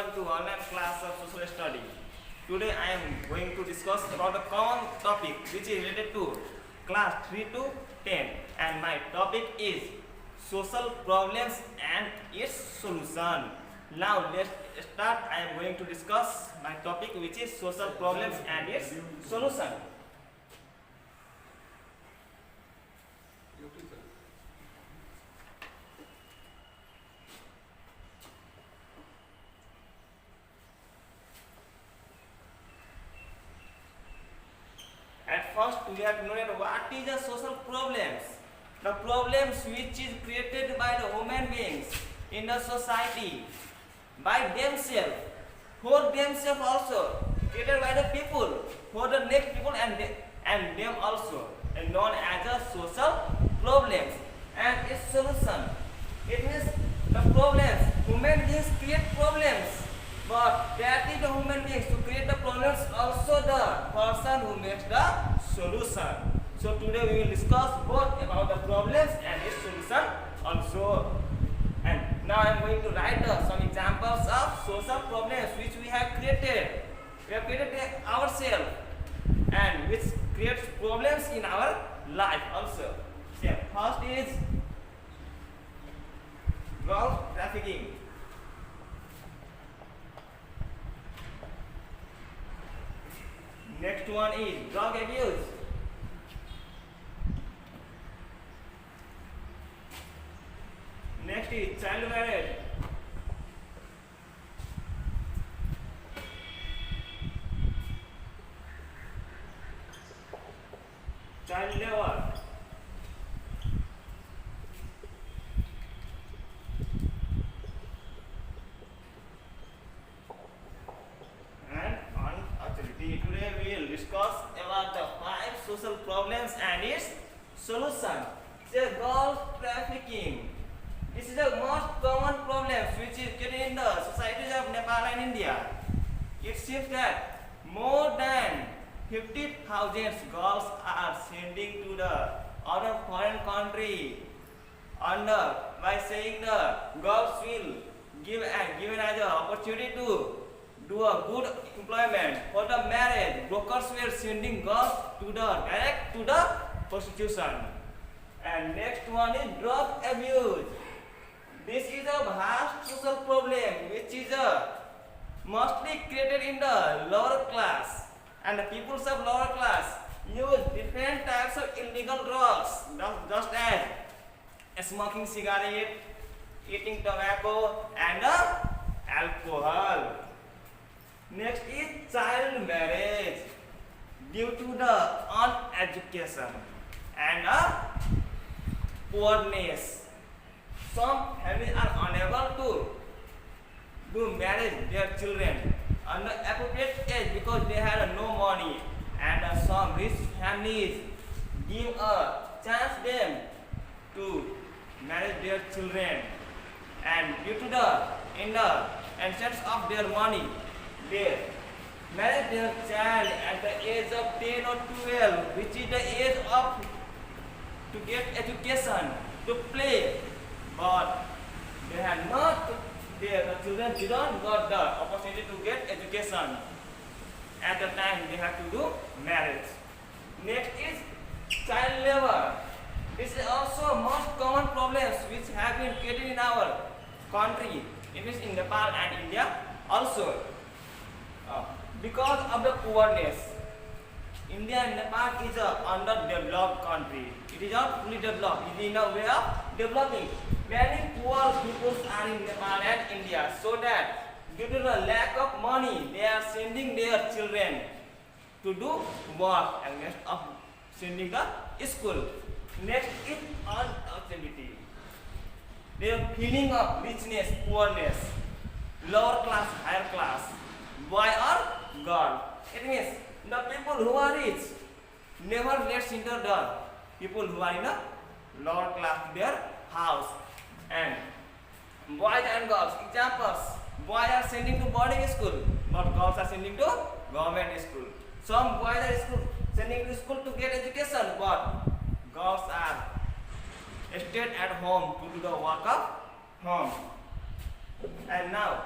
everyone to online class of social study. Today I am going to discuss about a common topic which is related to class 3 to 10, and my topic is social problems and its solution. Now let's start. I am going to discuss my topic which is social problems and its solution. At first, we have to know that what is the social problems. The problems which is created by the human beings in the society by themselves, for themselves also, created by the people, for the next people and them also, and known as the social problems and its solution. It means the problems, human beings create problems. But that is the human beings to create the problems, also the person who makes the solution. So today we will discuss both about the problems and its solution also. And now I am going to write some examples of social problems which we have created. We have created ourselves and which creates problems in our life also. So first is drug trafficking. Next one is drug abuse. Next is child marriage. Child labor. Today we will discuss about the 5 social problems and its solution. Say girl trafficking. This is the most common problem which is created in the societies of Nepal and India. It seems that more than 50,000 girls are sending to the other foreign country under by saying the girls will given as an opportunity to do a good employment for the marriage. Brokers were sending girls to the direct to the prostitution. And next one is drug abuse. This is a vast social problem which is mostly created in the lower class, and the peoples of lower class use different types of illegal drugs, just as smoking cigarette, eating tobacco, and alcohol. Next is child marriage. Due to the uneducation and poorness, some families are unable to do marriage their children on the appropriate age because they had no money, and some rich families give a chance them to marry their children, and due to the absence of their money, they marry their child at the age of 10 or 12, which is the age of to get education, to play, but they had not, the children did not got the opportunity to get education. At the time they have to do marriage. Next is child labor. This is also most common problems which have been created in our country. It is in Nepal and India also. Because of the poorness, India and Nepal is a underdeveloped country. It is not fully developed. It is in a way of developing. Many poor people are in Nepal and India, so that due to the lack of money, they are sending their children to do work instead of sending the school. Next is unactivity. They are feeling of richness, poorness, lower class, higher class, boy or girl. It means the people who are rich never lets enter the people who are in a lower class their house. And boys and girls, examples, boys are sending to boarding school, but girls are sending to government school. Some boys are sending to school to get education, but girls are stayed at home to do the work of home. And now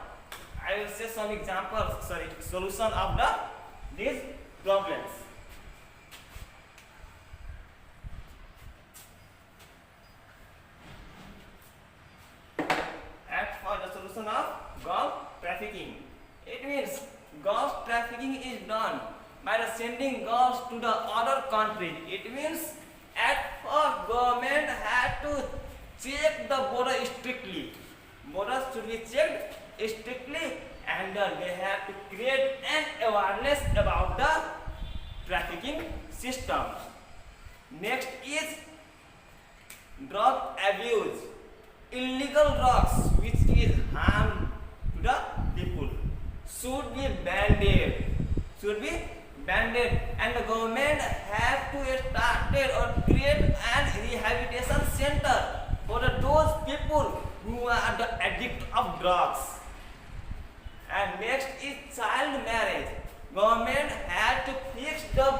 I I will say some examples, solution of these problems. And for the solution of girl trafficking, it means girls trafficking is done by the sending girls to the other country. It means at first government had to check the border strictly. Borders should be checked strictly, and they have to create an awareness about the trafficking system. Next is drug abuse. Illegal drugs which is harm to the people should be banned. And the government have to start or create an rehabilitation center for those people who are the addict of drugs. And next is child marriage. Government had to fix the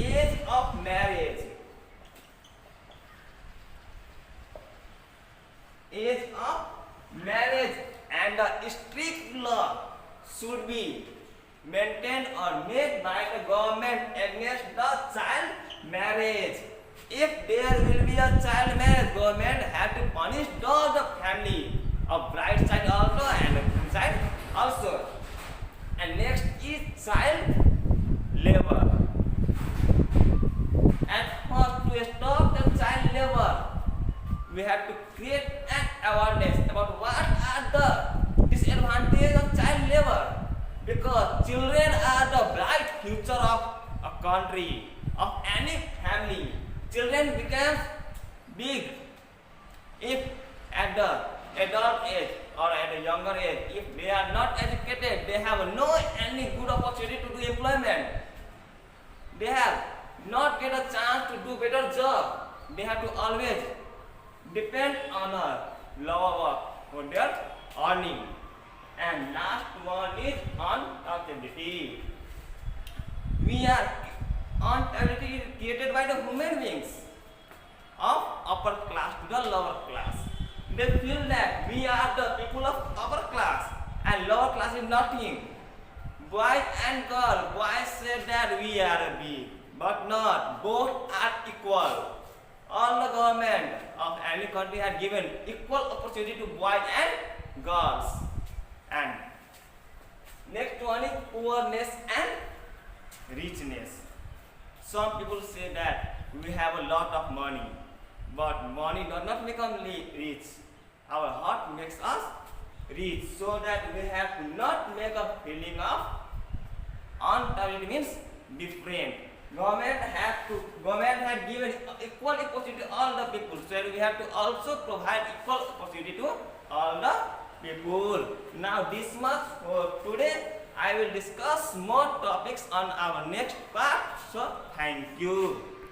age of marriage. And the strict law should be maintained or made by the government against the child marriage. If there will be a child marriage, government have to punish the family of bride side also and groom side also. And next is child labor. And first to stop the child labor, we have to create an awareness about what are the disadvantages of child labor, because children are the bright future of a country, of any family. Children become big if at the adult age or at a younger age. If they are not educated, they have no any good opportunity to do employment. They have not get a chance to do better job. They have to always depend on a lower work for their earning. And last one is accountability. We are accountability created by the human beings of upper class to the lower class. They feel that we are the people of upper class and lower class is nothing. Boy and girl, boys say that we are big, but not. Both are equal. All the government of any country had given equal opportunity to boys and girls. And next one is poorness and richness. Some people say that we have a lot of money, but money does not make us rich. Our heart makes us rich, so that we have to not make a feeling of untouched means different. Government had given equal opportunity to all the people, so we have to also provide equal opportunity to all the people. Now this much for today. I will discuss more topics on our next part. So thank you.